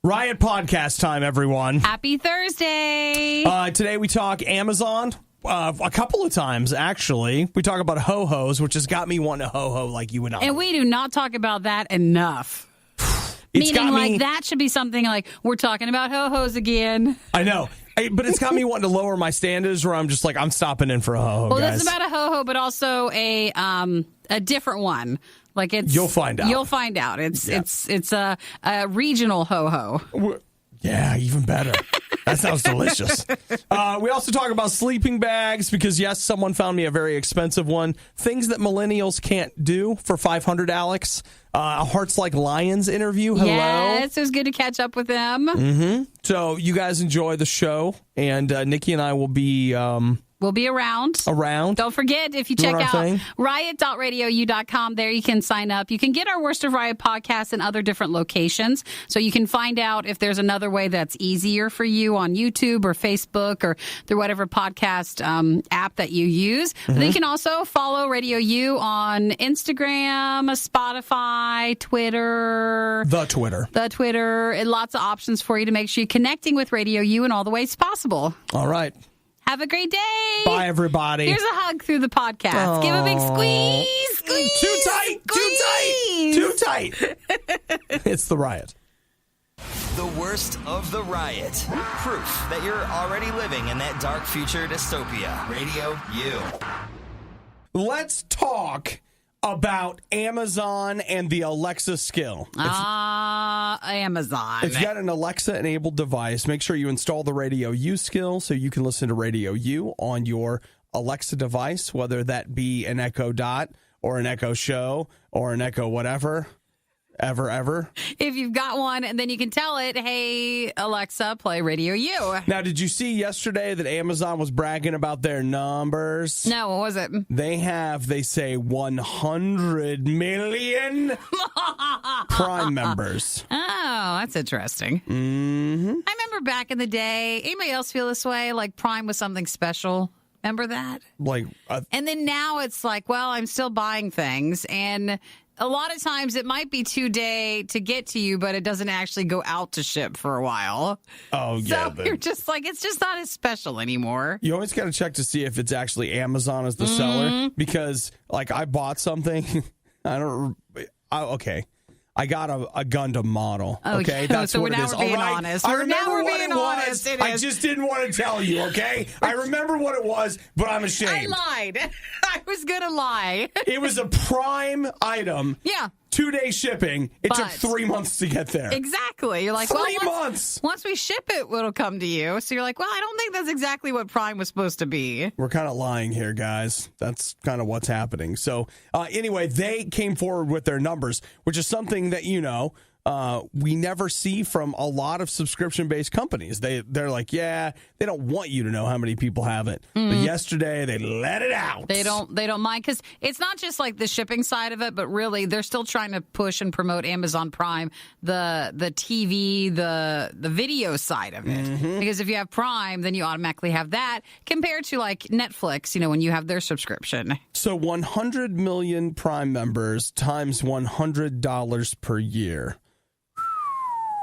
Riot podcast time, everyone. Happy Thursday. Today we talk Amazon a couple of times, actually. We talk about ho-hos, which has got me wanting to ho-ho like you and I. And we do not talk about that enough. Meaning, that should be something like, we're talking about ho-hos again. I know. But it's got me wanting to lower my standards where I'm just like, I'm stopping in for a ho-ho, well, guys. That's about a ho-ho, but also a different one. Like it's You'll find out. You'll find out. It's a regional ho-ho. Yeah, even better. That sounds delicious. We also talk about sleeping bags because, yes, someone found me a very expensive one. Things that millennials can't do for $500, Alex. A Hearts Like Lions interview. Hello. Yes, it was good to catch up with them. Mm-hmm. So you guys enjoy the show, and Nikki and I will be... We'll be around. Don't forget, if you check out riot.radiou.com, there you can sign up. You can get our Worst of Riot podcast in other different locations. So you can find out if there's another way that's easier for you on YouTube or Facebook or through whatever podcast app that you use. Mm-hmm. But then you can also follow Radio U on Instagram, Spotify, Twitter. The Twitter. And lots of options for you to make sure you're connecting with Radio U in all the ways possible. All right. Have a great day. Bye, everybody. Here's a hug through the podcast. Aww. Give a big squeeze. Squeeze. Too tight. It's the Riot. The worst of the Riot. Proof that you're already living in that dark future dystopia. Radio U. Let's talk about Amazon and the Alexa skill. Amazon. If you got an Alexa-enabled device, make sure you install the Radio U skill so you can listen to Radio U on your Alexa device, whether that be an Echo Dot or an Echo Show or an Echo whatever. Ever. If you've got one, and then you can tell it, hey, Alexa, play Radio U. Now, did you see yesterday that Amazon was bragging about their numbers? No, what was it? They say 100 million Prime members. Oh, that's interesting. Mm-hmm. I remember back in the day, anybody else feel this way? Like Prime was something special. Remember that? And then now it's like, well, I'm still buying things, and a lot of times it might be 2 days to get to you, but it doesn't actually go out to ship for a while. Oh, yeah. So you're just like, it's just not as special anymimore. You always got to check to see if it's actually Amazon as the seller, because, like, I bought something. Okay. I got a Gundam model. Okay, that's so what it is. All right. I remember what it was. I just didn't want to tell you. Okay, I remember what it was, but I'm ashamed. I lied. I was gonna lie. It was a Prime item. Yeah. 2-day shipping. It took 3 months to get there. Exactly. You're like, 3 months. Once we ship it, it'll come to you. So you're like, well, I don't think that's exactly what Prime was supposed to be. We're kind of lying here, guys. That's kind of what's happening. So anyway, they came forward with their numbers, which is something that, we never see from a lot of subscription-based companies. They're like, yeah, they don't want you to know how many people have it. But yesterday, they let it out. They don't mind, because it's not just like the shipping side of it, but really they're still trying to push and promote Amazon Prime, the TV, the video side of it. Mm-hmm. Because if you have Prime, then you automatically have that, compared to like Netflix, when you have their subscription. So 100 million Prime members times $100 per year.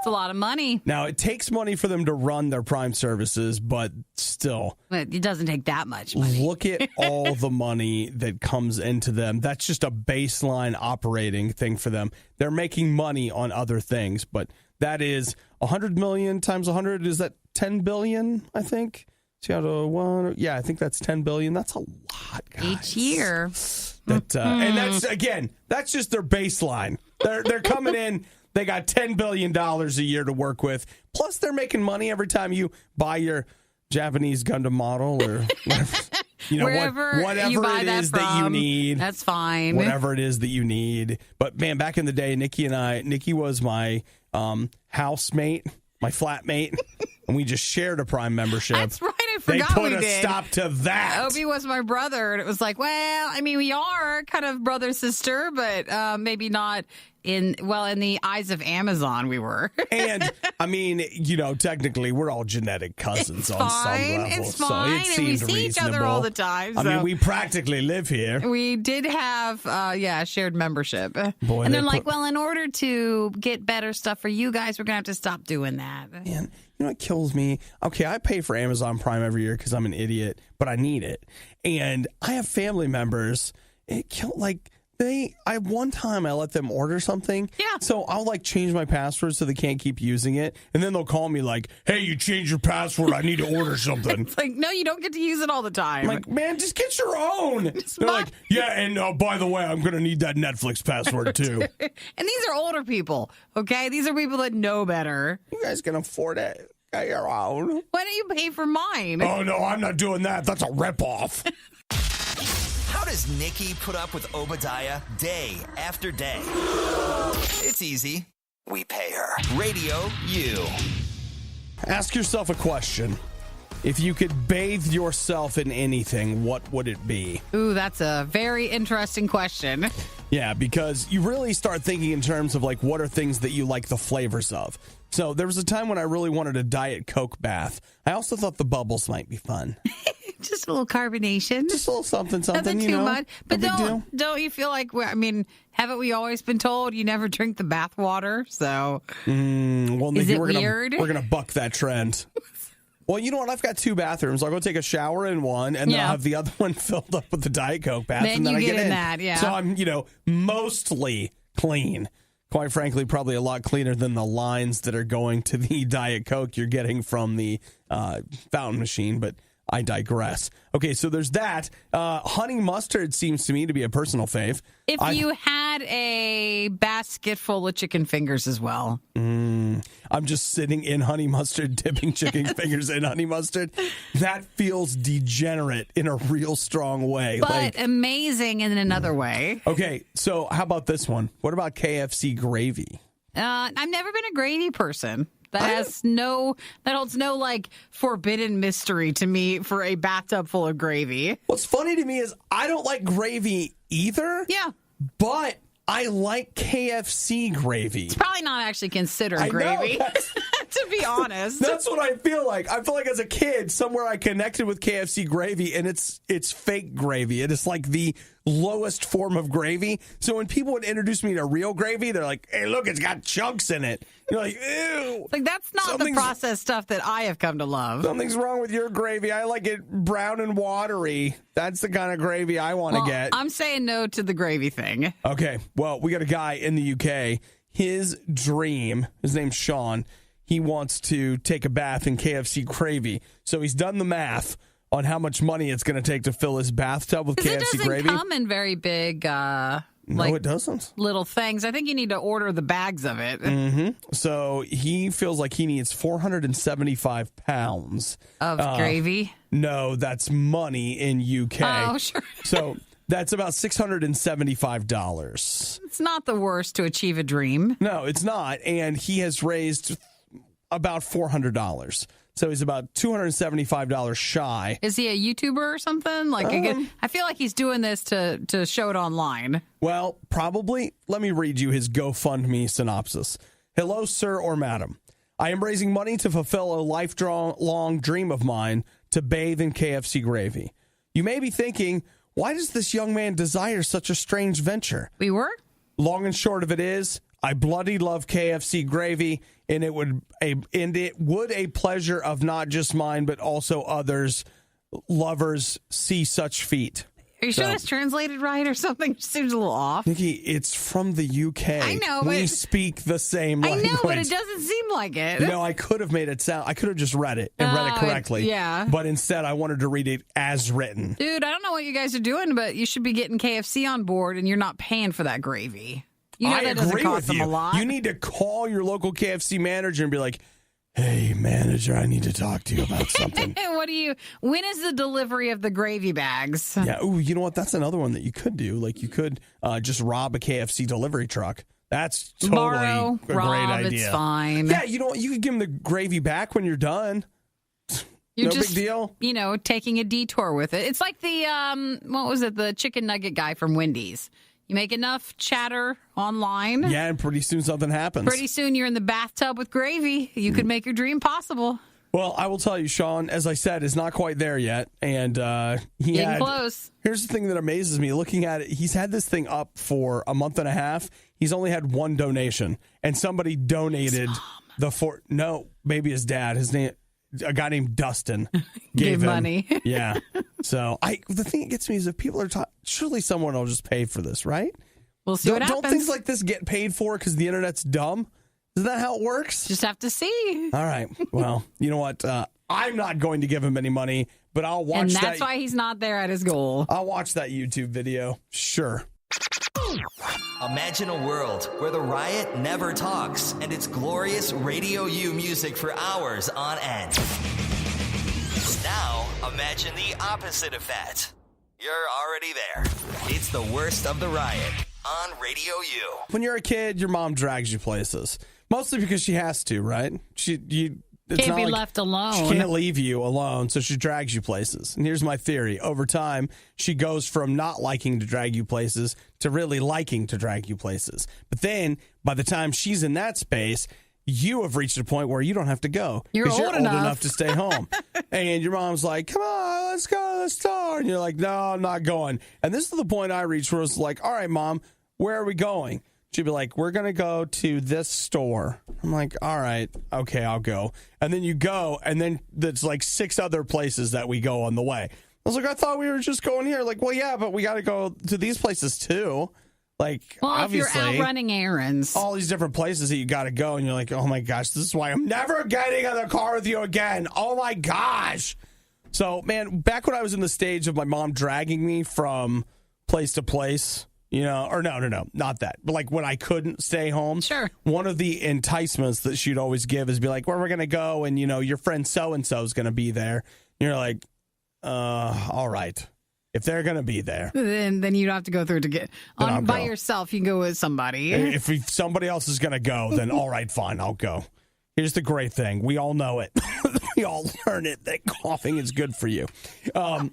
A lot of money. Now, it takes money for them to run their Prime services, but still. It doesn't take that much money. Look at all the money that comes into them. That's just a baseline operating thing for them. They're making money on other things, but that is 100 million times 100. Is that 10 billion, I think? Yeah, I think that's 10 billion. That's a lot, guys. Each year. And that's just their baseline. They're coming in. They got $10 billion a year to work with. Plus, they're making money every time you buy your Japanese Gundam model or whatever, whatever it is that you need. That's fine. Whatever it is that you need. But, man, back in the day, Nikki was my housemate, my flatmate, and we just shared a Prime membership. That's right. I forgot they put we a did. stop to that. Obi was my brother, and it was like, well, I mean, we are kind of brother-sister, but maybe not in the eyes of Amazon, we were. And, I mean, technically, we're all genetic cousins on some level. It's fine. So it seemed and we see each other all the time. So. I mean, we practically live here. We did have, shared membership. Boy, and they're like, well, in order to get better stuff for you guys, we're going to have to stop doing that. Man, what kills me? Okay, I pay for Amazon Prime every year because I'm an idiot, but I need it. And I have family members. One time I let them order something. Yeah. So I'll change my password so they can't keep using it. And then they'll call me hey, you changed your password. I need to order something. It's no, you don't get to use it all the time. I'm man, just get your own. They're yeah, and by the way, I'm going to need that Netflix password too. And these are older people, okay? These are people that know better. You guys can afford it. Get your own. Why don't you pay for mine? Oh, no, I'm not doing that. That's a ripoff. How does Nikki put up with Obadiah day after day? It's easy. We pay her. RadioU. Ask yourself a question. If you could bathe yourself in anything, what would it be? Ooh, that's a very interesting question. Yeah, because you really start thinking in terms of what are things that you like the flavors of. So there was a time when I really wanted a Diet Coke bath. I also thought the bubbles might be fun. Just a little carbonation. Just a little something, Nothing too much. But don't you feel haven't we always been told you never drink the bath water? So is it weird? We're going to buck that trend. Well, you know what? I've got 2 bathrooms. I'll go take a shower in one, and then I'll have the other one filled up with the Diet Coke bath. Then and then you I get in in that, yeah. So I'm, mostly clean. Quite frankly, probably a lot cleaner than the lines that are going to the Diet Coke you're getting from the fountain machine, but I digress. Okay, so there's that. Honey mustard seems to me to be a personal fave. If you had a basket full of chicken fingers as well. I'm just sitting in honey mustard, dipping chicken fingers in honey mustard. That feels degenerate in a real strong way. But amazing in another way. Okay, so how about this one? What about KFC gravy? I've never been a gravy person. That holds no forbidden mystery to me for a bathtub full of gravy. What's funny to me is I don't like gravy either. Yeah. But I like KFC gravy. It's probably not actually considered gravy, to be honest. That's what I feel like. I feel like as a kid, somewhere I connected with KFC gravy, and it's fake gravy. It is like the lowest form of gravy. So when people would introduce me to real gravy, they're like, hey, look, it's got chunks in it. You're like, ew. That's not the processed stuff that I have come to love. Something's wrong with your gravy. I like it brown and watery. That's the kind of gravy I want to get. I'm saying no to the gravy thing. Okay. Well, we got a guy in the UK. His dream, his name's Sean, he wants to take a bath in KFC gravy. So he's done the math on how much money it's going to take to fill his bathtub with KFC gravy. It doesn't come in very big, no, it doesn't. Little things. I think you need to order the bags of it. Mm-hmm. So he feels like he needs 475 pounds. Of gravy? No, that's money in UK. Oh, sure. So that's about $675. It's not the worst to achieve a dream. No, it's not. And he has raised about $400. So he's about $275 shy. Is he a YouTuber or something? I feel like he's doing this to show it online. Well, probably. Let me read you his GoFundMe synopsis. Hello, sir or madam. I am raising money to fulfill a lifelong dream of mine to bathe in KFC gravy. You may be thinking, why does this young man desire such a strange venture? We were? Long and short of it is, I bloody love KFC gravy, and it would a pleasure of not just mine, but also others' lovers see such feat. Are you sure that's translated right or something? It seems a little off. Nikki, it's from the UK. I know. We speak the same language. I know, but it doesn't seem like it. No, I could have made it sound. I could have just read it and read it correctly. Yeah. But instead, I wanted to read it as written. Dude, I don't know what you guys are doing, but you should be getting KFC on board, and you're not paying for that gravy. You know that doesn't cost them a lot. You need to call your local KFC manager and be like, hey, manager, I need to talk to you about something. When is the delivery of the gravy bags? Yeah. Ooh, you know what? That's another one that you could do. You could just rob a KFC delivery truck. That's totally a great idea. It's fine. Yeah, you know what? You could give them the gravy back when you're done. You're no big deal. Taking a detour with it. It's like the, what was it? The chicken nugget guy from Wendy's. You make enough chatter online. Yeah, and pretty soon something happens. Pretty soon you're in the bathtub with gravy. You could make your dream possible. Well, I will tell you, Sean, as I said, is not quite there yet. And getting close. Here's the thing that amazes me. Looking at it, he's had this thing up for a month and a half. He's only had one donation. And somebody donated maybe his dad. His name, a guy named Dustin, gave him money. Yeah. So the thing that gets me is if people are surely someone will just pay for this, right? We'll see what happens. Don't things like this get paid for because the internet's dumb? Isn't that how it works? Just have to see. All right. Well, you know what? I'm not going to give him any money, but I'll watch that. And that's why he's not there at his goal. I'll watch that YouTube video. Sure. Imagine a world where the Riot never talks and it's glorious RadioU music for hours on end. Now, imagine the opposite of that. You're already there. It's the worst of the Riot on RadioU. When you're a kid, your mom drags you places. Mostly because she has to, right? It's can't be left alone. She can't leave you alone, so she drags you places. And here's my theory. Over time, she goes from not liking to drag you places to really liking to drag you places. But then, by the time she's in that space, you have reached a point where you don't have to go. You're old enough to stay home. And your mom's like, come on, let's go to the store. And you're like, no, I'm not going. And this is the point I reached where it's like, all right, Mom, where are we going? She'd be like, we're going to go to this store. I'm like, all right, okay, I'll go. And then you go, and then there's like 6 other places that we go on the way. I was like, I thought we were just going here. Like, well, yeah, but we got to go to these places too. Like, well, obviously, if you're out running errands. all these different places that you got to go, and you're like, oh my gosh, this is why I'm never getting in the car with you again. Oh my gosh. So, man, back when I was in the stage of my mom dragging me from place to place, or no, not that. But like when I couldn't stay home. Sure. One of the enticements that she'd always give is be like, where we're going to go, and, your friend so-and-so is going to be there. And you're like, all right. If they're going to be there. Then you don't have to go through to get by yourself. You can go with somebody. If somebody else is going to go, then all right, fine, I'll go. Here's the great thing. We all know it. We all learn it that coughing is good for you. It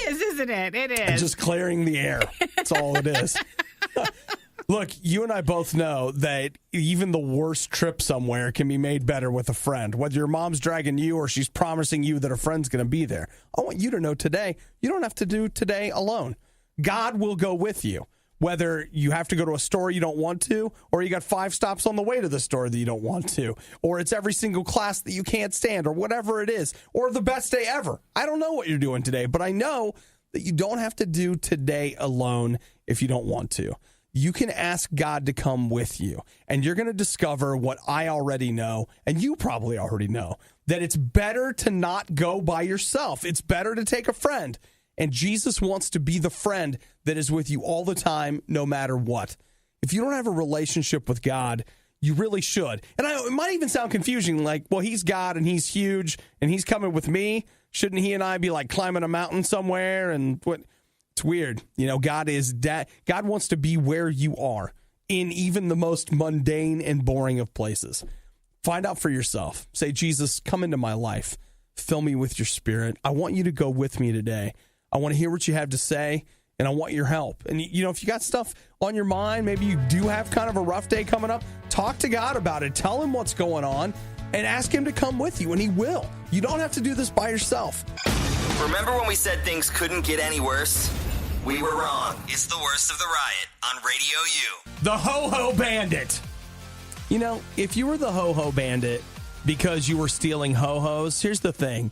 is, isn't it? It is. Just clearing the air. That's all it is. Look, you and I both know that even the worst trip somewhere can be made better with a friend. Whether your mom's dragging you or she's promising you that a friend's going to be there. I want you to know today, you don't have to do today alone. God will go with you. Whether you have to go to a store you don't want to, or you got 5 stops on the way to the store that you don't want to, or it's every single class that you can't stand, or whatever it is, or the best day ever. I don't know what you're doing today, but I know that you don't have to do today alone if you don't want to. You can ask God to come with you, and you're going to discover what I already know, and you probably already know, that it's better to not go by yourself. It's better to take a friend, and Jesus wants to be the friend that is with you all the time, no matter what. If you don't have a relationship with God, you really should. And it might even sound confusing, like, well, he's God, and he's huge, and he's coming with me. Shouldn't he and I be like climbing a mountain somewhere? And what? It's weird. God is God wants to be where you are in even the most mundane and boring of places. Find out for yourself. Say, Jesus, come into my life. Fill me with your spirit. I want you to go with me today. I want to hear what you have to say, and I want your help. And, if you got stuff on your mind, maybe you do have kind of a rough day coming up, talk to God about it. Tell him what's going on and ask him to come with you, and he will. You don't have to do this by yourself. Remember when we said things couldn't get any worse? We were wrong. It's the worst of the Riot on RadioU. The Ho-Ho Bandit. If you were the Ho-Ho Bandit because you were stealing ho-hos, here's the thing.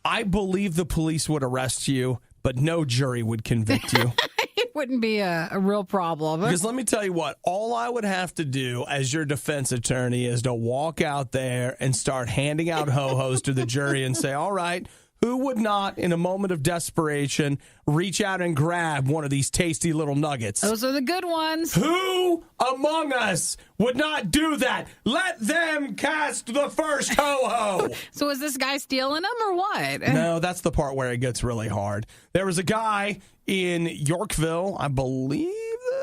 I believe the police would arrest you, but no jury would convict you. It wouldn't be a real problem. Because let me tell you what, all I would have to do as your defense attorney is to walk out there and start handing out ho-hos to the jury and say, all right, who would not, in a moment of desperation, reach out and grab one of these tasty little nuggets? Those are the good ones. Who among us would not do that? Let them cast the first ho-ho. So is this guy stealing them or what? No, that's the part where it gets really hard. There was a guy in Yorkville, I believe.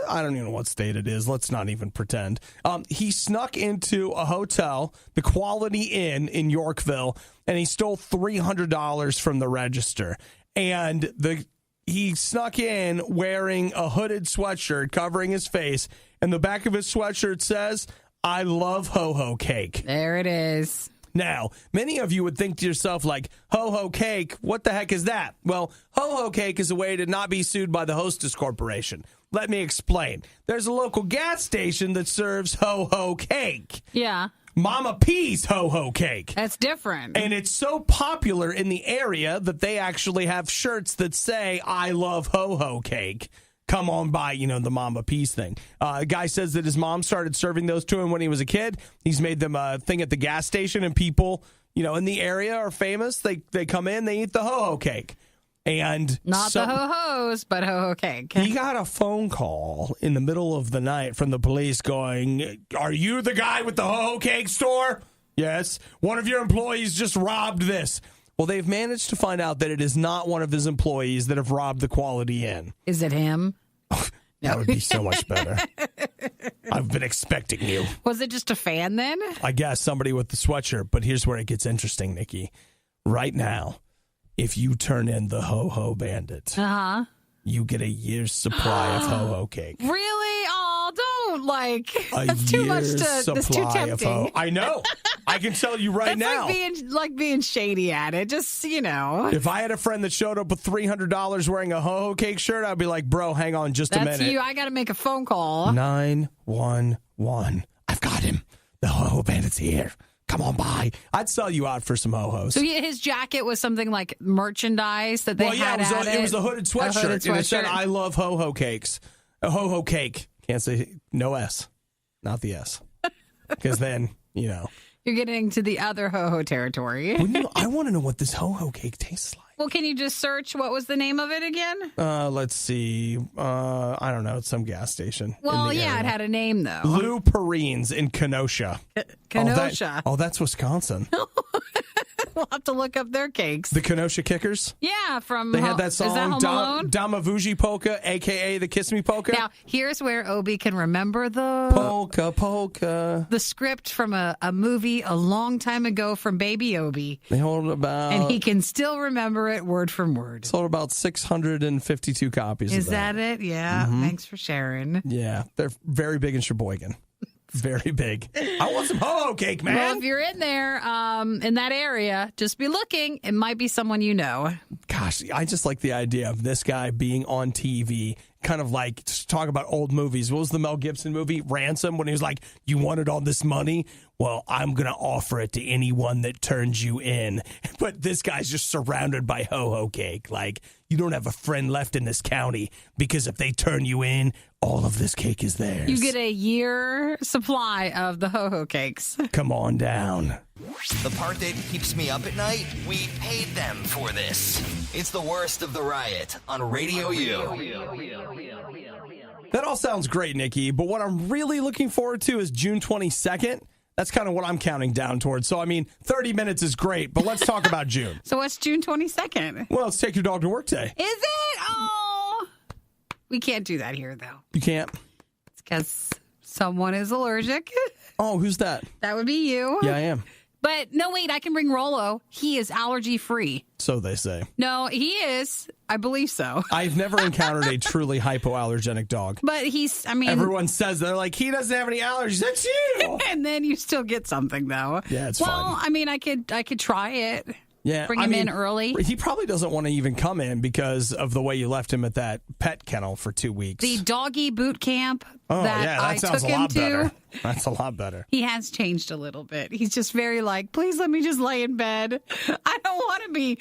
I don't even know what state it is. Let's not even pretend. He snuck into a hotel, the Quality Inn in Yorkville, and he stole $300 from the register. And the he snuck in wearing a hooded sweatshirt covering his face, and the back of his sweatshirt says, "I love ho-ho cake." There it is. Now, many of you would think to yourself, like, ho-ho cake, what the heck is that? Well, ho-ho cake is a way to not be sued by the Hostess Corporation. Let me explain. There's a local gas station that serves ho-ho cake. Yeah. Mama P's ho-ho cake. That's different. And it's so popular in the area that they actually have shirts that say, "I love ho-ho cake. Come on by," the Mama P's thing. A guy says that his mom started serving those to him when he was a kid. He's made them a thing at the gas station, and people, in the area are famous. They come in, they eat the ho-ho cake. And not the ho-hos, but ho-ho cake. He got a phone call in the middle of the night from the police going, "Are you the guy with the ho-ho cake store?" "Yes." "One of your employees just robbed this." Well, they've managed to find out that it is not one of his employees that have robbed the Quality Inn. Is it him? That would be so much better. I've been expecting you. Was it just a fan then? I guess somebody with the sweatshirt. But here's where it gets interesting, Nikki. Right now, if you turn in the Ho-Ho Bandit, you get a year's supply of ho-ho cake. Really? Oh, don't that's too much that's too tempting. I know. I can tell you right now. Like being shady at it. Just, If I had a friend that showed up with $300 wearing a ho-ho cake shirt, I'd be like, "Bro, hang on just a minute." That's you. I got to make a phone call. 911. I've got him. The Ho-Ho Bandit's here. Come on by. I'd sell you out for some ho-hos. So his jacket was something like merchandise that they had at it? It was a hooded sweatshirt. And it said, "I love ho-ho cakes." A ho-ho cake. Can't say no S. Not the S. Because then, You're getting to the other ho-ho territory. I want to know what this ho-ho cake tastes like. Well, can you just search what was the name of it again? Let's see. I don't know. It's some gas station. Well, yeah, it had a name, though. Lou Perrine's in Kenosha. Kenosha. That's Wisconsin. We'll have to look up their cakes. The Kenosha Kickers? Yeah, They had that song, is that Home Alone? Damavuji Polka, a.k.a. the Kiss Me Polka. Now, here's where Obi can remember the... Polka. The script from a movie a long time ago from Baby Obi. They hold about... And he can still remember it word for word. Sold about 652 copies Is of that. It? Yeah. Mm-hmm. Thanks for sharing. Yeah. They're very big in Sheboygan. Very big. I want some ho-ho cake, man. Well, if you're in there, in that area, just be looking. It might be someone you know. Gosh, I just like the idea of this guy being on TV, kind of like talk about old movies. What was the Mel Gibson movie, Ransom, when he was like, "You wanted all this money? Well, I'm going to offer it to anyone that turns you in." But this guy's just surrounded by ho-ho cake. Like, you don't have a friend left in this county because if they turn you in, all of this cake is theirs. You get a year supply of the ho-ho cakes. Come on down. The part that keeps me up at night, we paid them for this. It's the worst of the riot on RadioU. That all sounds great, Nikki, but what I'm really looking forward to is June 22nd. That's kind of what I'm counting down towards. So, 30 minutes is great, but let's talk about June. So what's June 22nd? Well, it's Take Your Dog to Work Day. Is it? Oh. We can't do that here, though. You can't? It's because someone is allergic. Oh, who's that? That would be you. Yeah, I am. But no, wait, I can bring Rolo. He is allergy-free. So they say. No, he is. I believe so. I've never encountered a truly hypoallergenic dog. But everyone says they're like, he doesn't have any allergies. That's you. And then you still get something, though. Yeah, it's fine. Well, I could try it. Yeah, Bring him in early. He probably doesn't want to even come in because of the way you left him at that pet kennel for 2 weeks. The doggy boot camp that I sounds took a lot him to. better. That's a lot better. He has changed a little bit. He's just very please let me just lay in bed. I don't want to be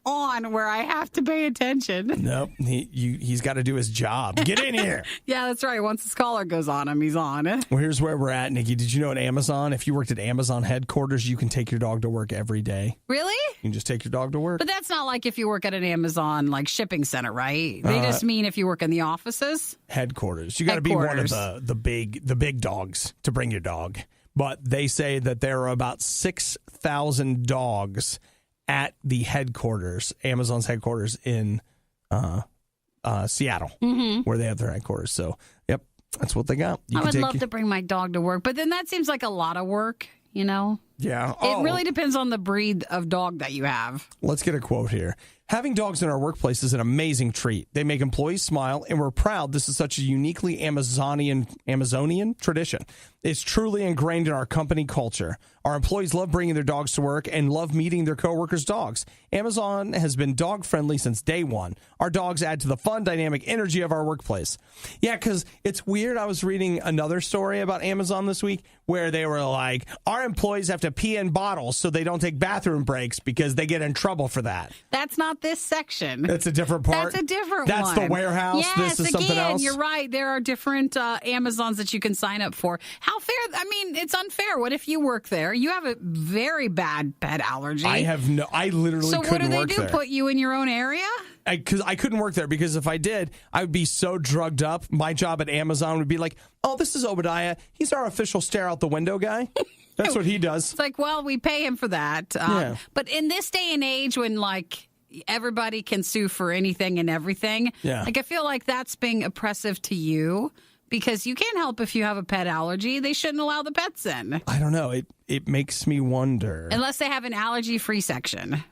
on where I have to pay attention. Nope. He's got to do his job. Get in here. Yeah, that's right. Once his collar goes on him, he's on. Well, here's where we're at, Nikki. Did you know at Amazon, if you worked at Amazon headquarters, you can take your dog to work every day? Really? You can just take your dog to work. But that's not like if you work at an Amazon shipping center, right? They just mean if you work in the offices. Headquarters. You got to be one of the big dogs to bring your dog. But they say that there are about 6,000 dogs at the headquarters, Amazon's headquarters in Seattle, where they have their headquarters. So, yep, that's what they got. I would love to bring my dog to work, but then that seems like a lot of work, Yeah. It really depends on the breed of dog that you have. Let's get a quote here. Having dogs in our workplace is an amazing treat. They make employees smile, and we're proud this is such a uniquely Amazonian tradition. It's truly ingrained in our company culture. Our employees love bringing their dogs to work and love meeting their coworkers' dogs. Amazon has been dog-friendly since day one. Our dogs add to the fun, dynamic energy of our workplace. Yeah, because it's weird. I was reading another story about Amazon this week where they were like, our employees have to pee in bottles so they don't take bathroom breaks because they get in trouble for that. That's not this section. That's a different part? That's a different That's one. That's the warehouse? Yes, this is something else? You're right. There are different Amazons that you can sign up for. How fair? I mean, it's unfair. What if you work there? You have a very bad pet allergy. I literally so couldn't work there. So what do they do? Put you in your own area? Because I couldn't work there, because if I did, I would be so drugged up. My job at Amazon would be like, oh, this is Obadiah. He's our official stare out the window guy. That's what he does. It's like, well, we pay him for that. Yeah. But in this day and age when, like, everybody can sue for anything and everything, like, I feel like that's being oppressive to you. Because you can't help if you have a pet allergy. They shouldn't allow the pets in. I don't know. It makes me wonder. Unless they have an allergy-free section.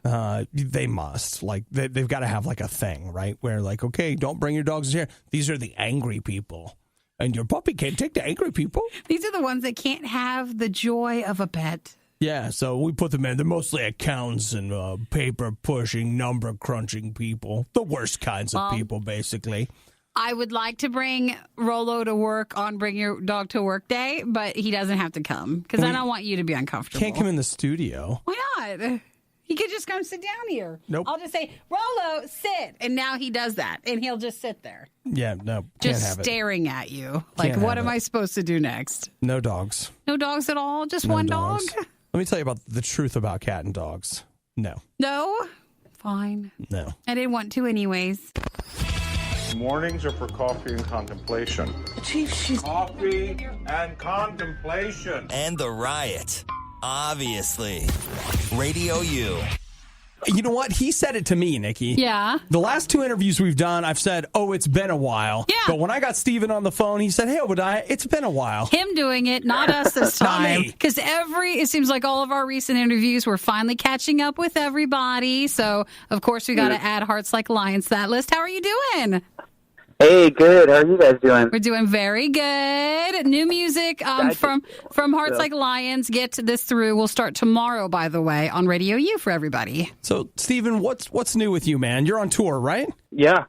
They must. Like, they've got to have, like, a thing, right? Where, like, okay, don't bring your dogs here. These are the angry people. And your puppy can't take the angry people. These are the ones that can't have the joy of a pet. Yeah, so we put them in. They're mostly accountants and paper-pushing, number-crunching people. The worst kinds of people, basically. I would like to bring Rolo to work on Bring Your Dog to Work Day, but he doesn't have to come because I don't want you to be uncomfortable. Can't come in the studio. Why not? He could just come sit down here. Nope. I'll just say, Rolo, sit. And now he does that. And he'll just sit there. Yeah, no. Just can't have staring at you. Like, what am I supposed to do next? No dogs. No dogs at all? Just no one dogs. dog? Let me tell you about the truth about cat and dogs. No. No? Fine. No. I didn't want to anyways. Mornings are for coffee and contemplation. Coffee and contemplation. And the riot. Obviously. Radio U. You know what? He said it to me, Nikki. Yeah. The last 2 interviews we've done, I've said, oh, it's been a while. Yeah. But when I got Steven on the phone, he said, hey, Obadiah, it's been a while. Him doing it, not us this time. Because it seems like all of our recent interviews, we're finally catching up with everybody. So, of course, we got to add Hearts Like Lions to that list. How are you doing? Hey, good. How are you guys doing? We're doing very good. New music from Hearts Like Lions. Get this through. We'll start tomorrow, by the way, on Radio U for everybody. So, Steven, what's new with you, man? You're on tour, right? Yeah.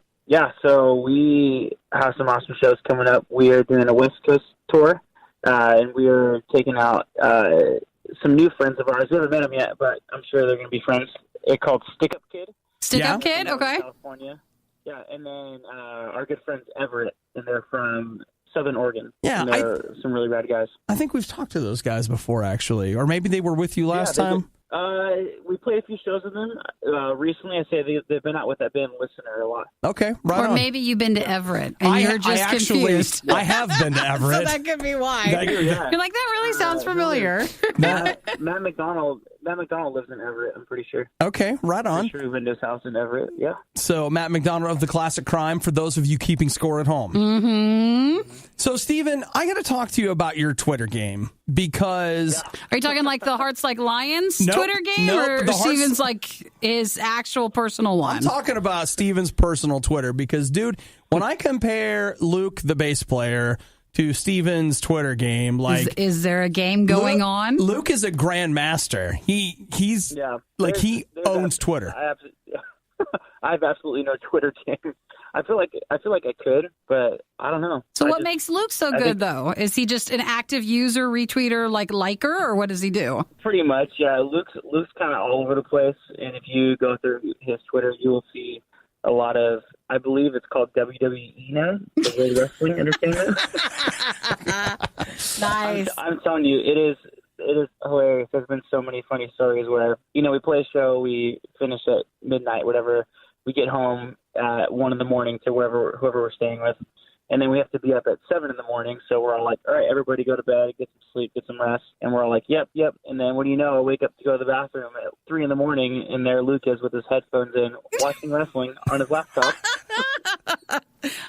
So we have some awesome shows coming up. We are doing a West Coast tour, and we are taking out some new friends of ours. We haven't met them yet, but I'm sure they're going to be friends. It's called Stick Up Kid. Stick Up Kid? Okay. California. Yeah, and then our good friends Everett, and they're from Southern Oregon. Yeah, and they're some really rad guys. I think we've talked to those guys before, actually, or maybe they were with you last time. We played a few shows with them recently. I say they've been out with that band Listener a lot. Okay, right. Or on. maybe you've been to Everett and you're just confused. I have been to Everett. So that could be why. You're like, that really sounds familiar. Matt McDonald lives in Everett, I'm pretty sure. Okay, right on. I'm sure we've been to his house in Everett, yeah. So, Matt McDonald of The Classic Crime, for those of you keeping score at home. Mm-hmm. So, Steven, I got to talk to you about your Twitter game because... Yeah. Are you talking like the Hearts Like Lions Twitter game or Steven's like his actual personal one? I'm talking about Steven's personal Twitter because, dude, when I compare Luke, the bass player... to Steven's Twitter game, like is there a game going on? Luke is a grandmaster. He owns Twitter. I have absolutely no Twitter game. I feel like I could, but I don't know. So what makes Luke so good though? Is he just an active user, retweeter, liker, or what does he do? Pretty much, yeah. Luke's kind of all over the place, and if you go through his Twitter, you will see a lot of, I believe it's called WWE now, the World Wrestling Entertainment. Nice. I'm telling you, it is hilarious. There's been so many funny stories where, we play a show, we finish at midnight, whatever. We get home at 1 in the morning to whoever we're staying with. And then we have to be up at 7 in the morning. So we're all like, all right, everybody go to bed, get some sleep, get some rest. And we're all like, yep. And then what do you know? I wake up to go to the bathroom at 3 in the morning, and there Luke is with his headphones in, watching wrestling on his laptop.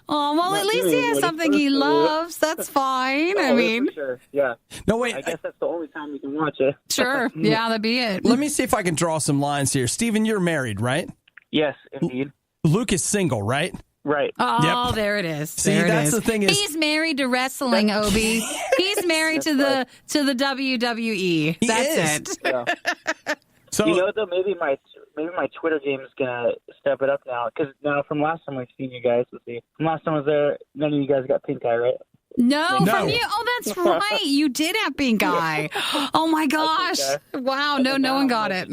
Oh, well, at least he has something he loves. That's fine. I mean, for sure. Yeah. No, wait. I guess that's the only time you can watch it. Sure. Yeah, that'd be it. Let me see if I can draw some lines here. Steven, you're married, right? Yes, indeed. Luke is single, right? Right. Oh, Yep. There it is. See, there that's it is. the thing is he's married to wrestling, Obi. He's married to the WWE. That's it. Yeah. So you know, though, maybe my Twitter game is gonna step it up now, because now from last time we've seen you guys, from last time I was there, none of you guys got pink eye, right? No, from you. Oh, that's right. You did have pink eye. Oh my gosh! Wow. No one got it.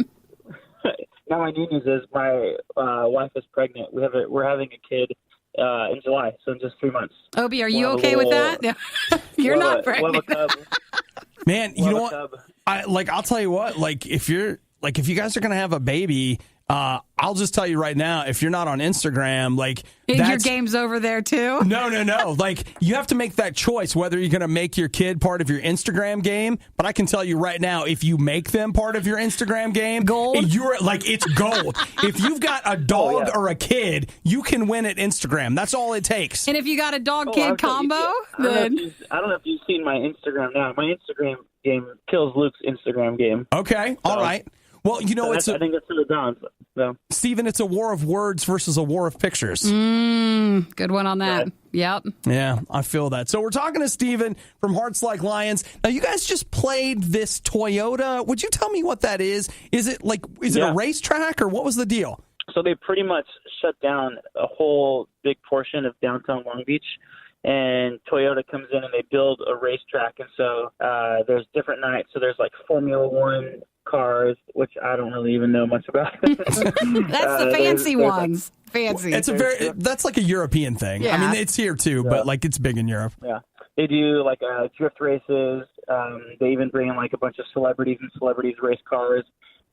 Now my good news is my wife is pregnant. We're having a kid in July, so in just 3 months. Obi, are you okay with that? You're not pregnant. Man, you know what? I'll tell you what. If you guys are gonna have a baby, I'll just tell you right now, if you're not on Instagram, your game's over there too. No. You have to make that choice whether you're going to make your kid part of your Instagram game. But I can tell you right now, if you make them part of your Instagram game, gold. It's gold. If you've got a dog or a kid, you can win at Instagram. That's all it takes. And if you got a dog-kid combo, then I don't know if you've seen my Instagram now. My Instagram game kills Luke's Instagram game. Okay, all right. Well, I think it's to the balance. So. Stephen, it's a war of words versus a war of pictures. Good one on that. Yep. Yeah, I feel that. So we're talking to Stephen from Hearts Like Lions. Now, you guys just played this Toyota. Would you tell me what that is? Is it a racetrack, or what was the deal? So they pretty much shut down a whole big portion of downtown Long Beach, and Toyota comes in and they build a racetrack. And so there's different nights. So there's Formula One cars, which I don't really even know much about. That's the fancy ones. Fancy. That's like a European thing. Yeah. I mean, it's here too, but it's big in Europe. Yeah. They do drift races. They even bring in a bunch of celebrities, and celebrities race cars,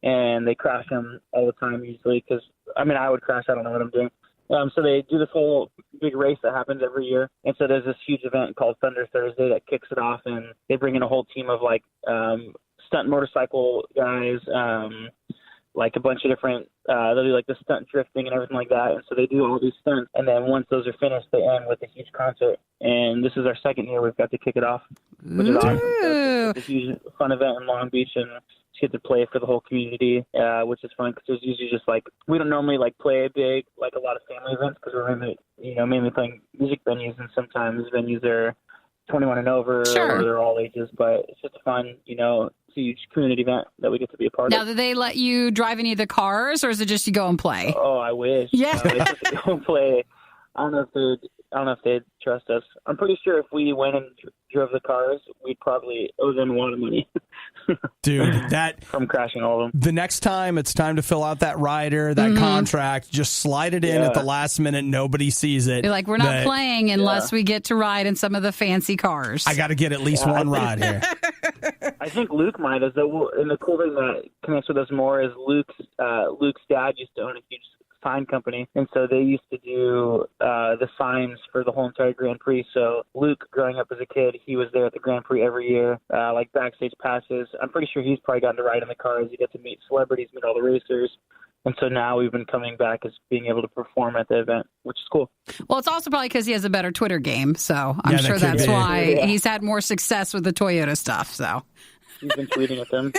and they crash them all the time usually, because I would crash. I don't know what I'm doing. So they do this whole big race that happens every year. And so there's this huge event called Thunder Thursday that kicks it off, and they bring in a whole team of stunt motorcycle guys, a bunch of different, they'll do the stunt drifting and everything like that. And so they do all these stunts. And then once those are finished, they end with a huge concert. And this is our second year we've got to kick it off, which is awesome. So it's a huge fun event in Long Beach, and get to play for the whole community, which is fun, because there's usually just we don't normally play big a lot of family events, because we're mainly playing music venues, and sometimes venues are 21 and over, or they're all ages, but it's just a fun, it's a huge community event that we get to be a part of. Now, do they let you drive any of the cars, or is it just you go and play? Oh, I wish. Yeah. They just go and play. I don't know if they'd trust us. I'm pretty sure if we went and drove the cars, we'd probably owe them a lot of money. Dude, from crashing all of them. The next time it's time to fill out that rider, that contract, just slide it in at the last minute. Nobody sees it. You're we're not playing unless we get to ride in some of the fancy cars. I got to get at least one ride here. I think Luke might have. And the cool thing that connects with us more is Luke's dad used to own a huge sign company, and so they used to do the signs for the whole entire Grand Prix. So Luke, growing up as a kid, he was there at the Grand Prix every year, backstage passes. I'm pretty sure he's probably gotten to ride in the cars. You get to meet celebrities, meet all the racers. And so now we've been coming back as being able to perform at the event, which is cool. Well, it's also probably because he has a better Twitter game, so I'm sure that's why he's had more success with the Toyota stuff. So He's been tweeting at them.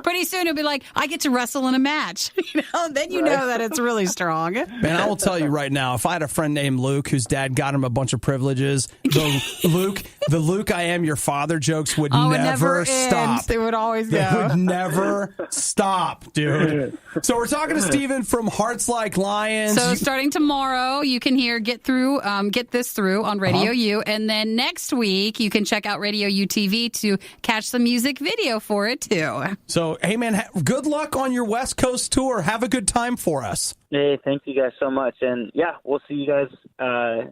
Pretty soon he'll be like, I get to wrestle in a match. Then you know that it's really strong. Man, I will tell you right now, if I had a friend named Luke whose dad got him a bunch of privileges, the Luke I am your father jokes would never stop. They would always go. They would never stop, dude. So we're talking to Stephen from Hearts Like Lions. So starting tomorrow, you can hear Get This Through on RadioU. And then next week, you can check out RadioU TV to catch the music video for it, too. So, hey, man, good luck on your West Coast tour. Have a good time for us. Hey, thank you guys so much. And, yeah, we'll see you guys.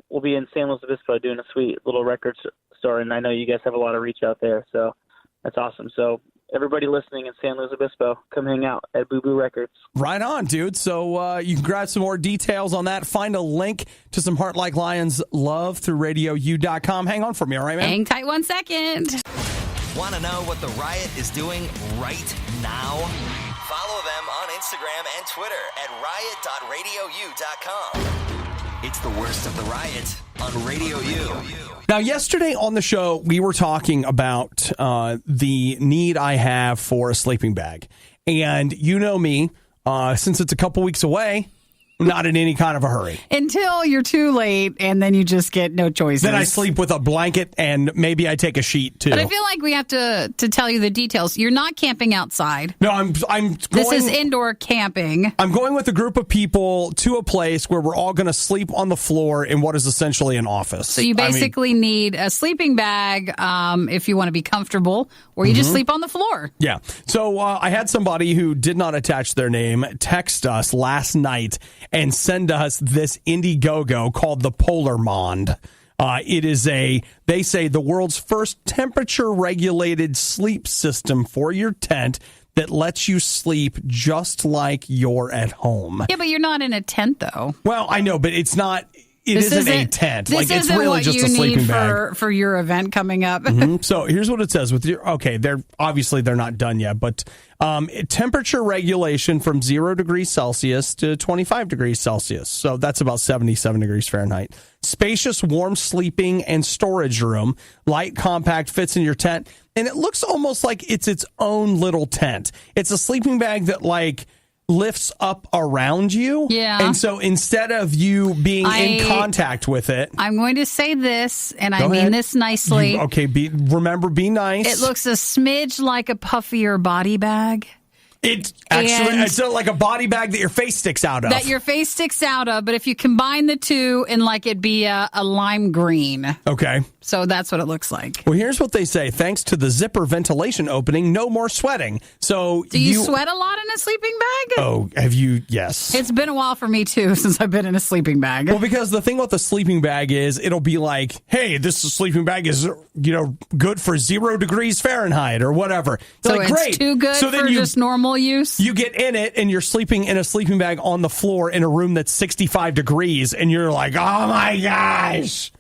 We'll be in San Luis Obispo doing a sweet little record store, and I know you guys have a lot of reach out there, so that's awesome. So everybody listening in San Luis Obispo, come hang out at Boo Boo Records. Right on, dude. So you can grab some more details on that. Find a link to some Heart Like Lions love through RadioU.com. Hang on for me, all right, man? Hang tight 1 second. Want to know what the Riot is doing right now? Follow them on Instagram and Twitter at riot.radiou.com. It's the worst of the Riot on Radio U. Now, yesterday on the show, we were talking about the need I have for a sleeping bag. And you know me, since it's a couple weeks away, I'm not in any kind of a hurry. Until you're too late, and then you just get no choices. Then I sleep with a blanket, and maybe I take a sheet, too. But I feel like we have to tell you the details. You're not camping outside. No, I'm going... This is indoor camping. I'm going with a group of people to a place where we're all going to sleep on the floor in what is essentially an office. So you basically need a sleeping bag if you want to be comfortable, or you just sleep on the floor. Yeah. So I had somebody who did not attach their name text us last night and send us this Indiegogo called the Polar Mond. It is they say, the world's first temperature-regulated sleep system for your tent that lets you sleep just like you're at home. Yeah, but you're not in a tent, though. Well, I know, but it's not... This isn't a tent. This it's isn't really what just you a sleeping need bag for your event coming up. So here's what it says with your. Okay, they're not done yet, but temperature regulation from 0 degrees Celsius to 25 degrees Celsius. So that's about 77 degrees Fahrenheit. Spacious, warm sleeping and storage room. Light, compact, fits in your tent, and it looks almost like it's its own little tent. It's a sleeping bag that lifts up around you. Yeah. And so instead of you being in contact with it. I'm going to say this, and I mean this nicely. Remember, be nice. It looks a smidge like a puffier body bag. It's like a body bag that your face sticks out of. But if you combine the two and it'd be a lime green. Okay. So that's what it looks like. Well, here's what they say. Thanks to the zipper ventilation opening, no more sweating. So do you sweat a lot in a sleeping bag? Oh, have you? Yes. It's been a while for me, too, since I've been in a sleeping bag. Well, because the thing with the sleeping bag is it'll be like, hey, this sleeping bag is, good for 0 degrees Fahrenheit or whatever. So it's great. Too good for just normal use? You get in it and you're sleeping in a sleeping bag on the floor in a room that's 65 degrees and you're like, oh my gosh.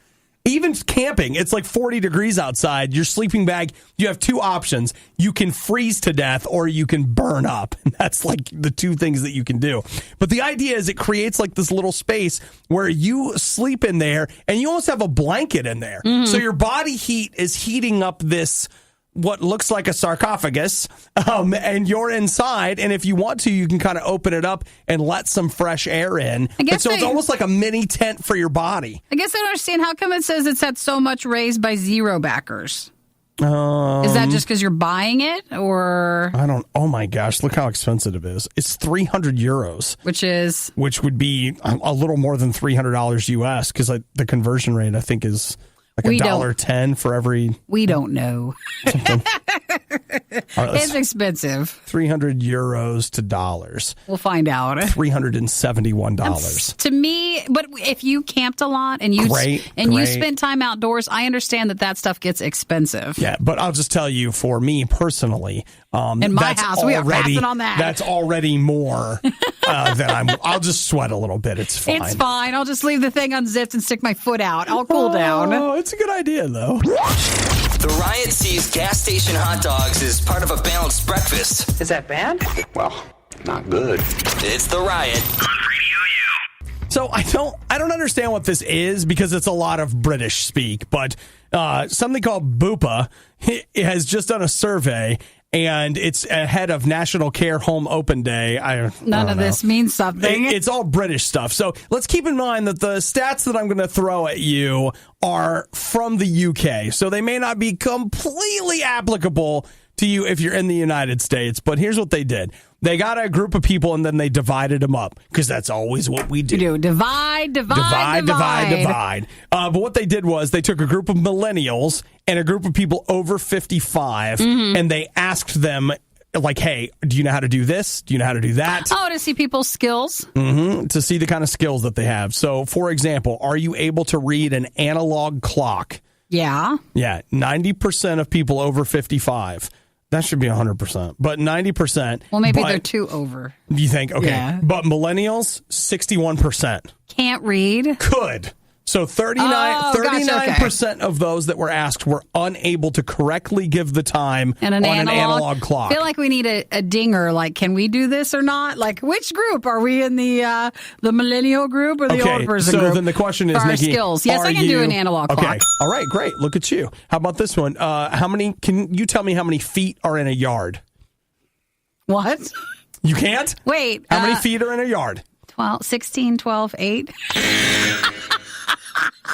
Even camping, it's like 40 degrees outside. Your sleeping bag, you have two options. You can freeze to death or you can burn up. And that's like the two things that you can do. But the idea is it creates like this little space where you sleep in there and you almost have a blanket in there. Mm-hmm. So your body heat is heating up this what looks like a sarcophagus, and you're inside, and if you want to, you can kind of open it up and let some fresh air in. It's almost like a mini tent for your body. I guess I don't understand how come it says it's at so much raised by zero backers. Is that just because you're buying it, or I don't? Oh my gosh! Look how expensive it is. It's 300 euros, which would be a little more than $300 US, because the conversion rate I think is like $1.10 for every. We don't know. It's expensive. 300 euros to dollars. We'll find out. $371. To me, but if you camped a lot and you you spent time outdoors, I understand that stuff gets expensive. Yeah, but I'll just tell you, for me personally, in my house, we are passing on that. That's already more than I'll just sweat a little bit. It's fine. It's fine. I'll just leave the thing unzipped and stick my foot out. I'll cool down. Oh, it's a good idea, though. The Riot Sees gas station hot dogs is part of a balanced breakfast. Is that bad? Well, not good. It's The Riot on RadioU. So I don't understand what this is, because it's a lot of British speak, but something called Bupa has just done a survey, and it's ahead of National Care Home Open Day. None of this means something. It's all British stuff. So let's keep in mind that the stats that I'm going to throw at you are from the UK. So they may not be completely applicable to you if you're in the United States. But here's what they did. They got a group of people and then they divided them up, because that's always what we do. Divide. But what they did was they took a group of millennials and a group of people over 55, and they asked them, like, hey, do you know how to do this? Do you know how to do that? Oh, to see people's skills? Mm-hmm. To see the kind of skills that they have. So, for example, are you able to read an analog clock? Yeah. Yeah, 90% of people over 55. That should be 100%, but 90%. Well, maybe they're too over. You think? Okay. Yeah. But millennials, 61%. Can't read? Could. So 39% of those that were asked were unable to correctly give the time on an analog clock. I feel like we need a dinger. Like, can we do this or not? Like, which group? Are we in the millennial group or the old person group? So then the question is, Nikki, skills. Yes, I can do an analog clock. Okay. All right, great. Look at you. How about this one? Can you tell me how many feet are in a yard? What? You can't? Wait. How many feet are in a yard? 12, 16, 12, 8.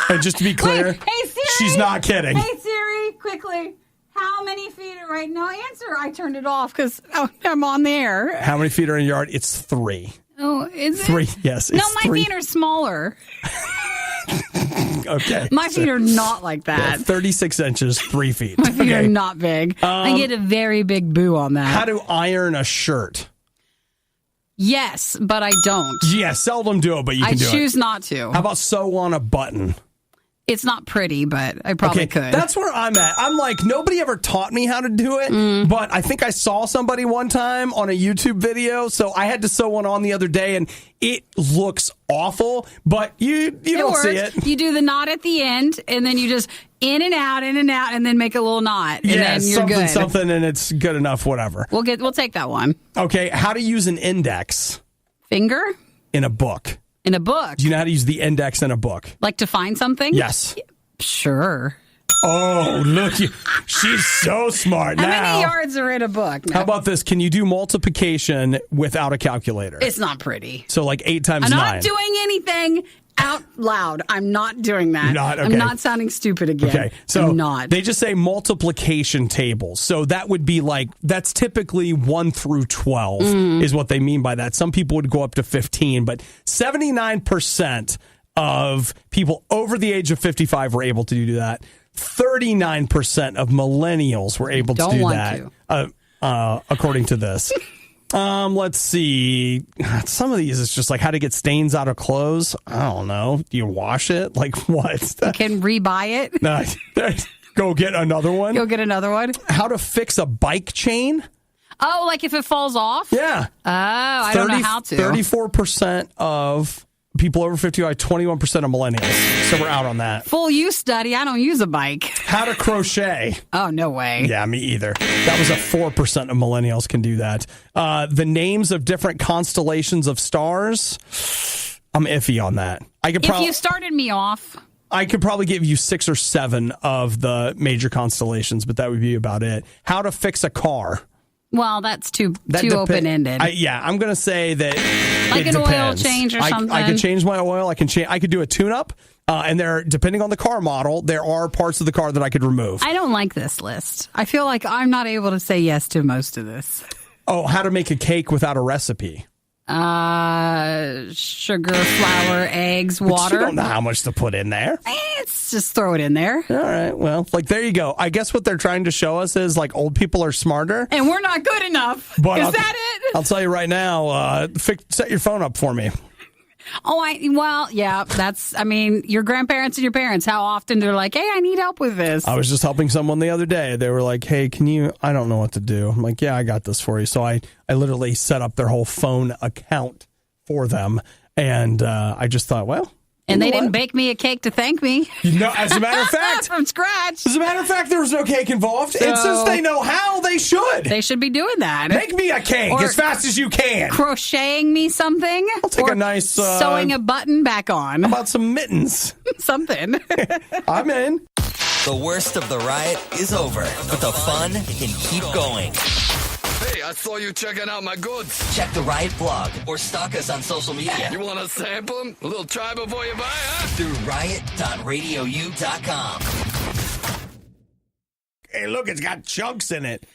And just to be clear, Wait, hey, Siri, she's not kidding. Hey, Siri, quickly. How many feet are right now? Answer. I turned it off because I'm on the air. How many feet are in a yard? It's 3. Oh, is it? 3, yes. No, my feet are smaller. Okay. My feet are not like that. Yeah, 36 inches, 3 feet. My feet are not big. I get a very big boo on that. How to iron a shirt? Yes, but I don't. Yeah, seldom do it, but you can do it. I choose not to. How about sew on a button? It's not pretty, but I probably could. That's where I'm at. I'm like, nobody ever taught me how to do it, but I think I saw somebody one time on a YouTube video, so I had to sew one on the other day, and it looks awful, but you don't see it. You do the knot at the end, and then you just in and out, and then make a little knot, and then you're good. Something, and it's good enough, whatever. We'll take that one. Okay, how to use an index. Finger? In a book. In a book? Do you know how to use the index in a book? Like to find something? Yes. Sure. Oh, look. She's so smart now. How many yards are in a book? No. How about this? Can you do multiplication without a calculator? It's not pretty. So like 8 times 9. I'm not doing anything out loud. I'm not doing that. I'm not sounding stupid again. Okay, so I'm not. They just say multiplication tables. So that would be like, that's typically 1 through 12 is what they mean by that. Some people would go up to 15, but 79% of people over the age of 55 were able to do that. 39% of millennials were able to do that, according to this. Let's see. Some of these is just like how to get stains out of clothes. I don't know. Do you wash it? Like what? You can rebuy it. Go get another one. Go get another one. How to fix a bike chain? Oh, like if it falls off? Yeah. Oh, I don't know how to. 34% of people over 55, 21% of millennials. So we're out on that. Full use study. I don't use a bike. How to crochet. Oh, no way. Yeah, me either. That was a 4% of millennials can do that. The names of different constellations of stars. I'm iffy on that. If you started me off, I could probably give you 6 or 7 of the major constellations, but that would be about it. How to fix a car. Well, that's too open-ended. I'm going to say that like an oil change or something. I could change my oil. I could do a tune-up. And depending on the car model, there are parts of the car that I could remove. I don't like this list. I feel like I'm not able to say yes to most of this. Oh, how to make a cake without a recipe. Sugar, flour, eggs, water. But you don't know how much to put in there. It's just throw it in there. All right. Well, there you go. I guess what they're trying to show us is like old people are smarter. And we're not good enough. Is that it? I'll tell you right now, set your phone up for me. Your grandparents and your parents, how often they're like, hey, I need help with this. I was just helping someone the other day. They were like, hey, I don't know what to do. I'm like, yeah, I got this for you. So I literally set up their whole phone account for them. And I just thought, well. And they didn't bake me a cake to thank me. As a matter of fact. From scratch. As a matter of fact, there was no cake involved. And since they know how, they should. They should be doing that. Make me a cake as fast as you can. Crocheting me something. I'll take a nice... sewing a button back on. How about some mittens? Something. I'm in. The worst of the riot is over, but the fun can keep going. Hey, I saw you checking out my goods. Check the Riot blog or stalk us on social media. You want to sample them? A little try before you buy, huh? Through riot.radiou.com. Hey, look, it's got chunks in it.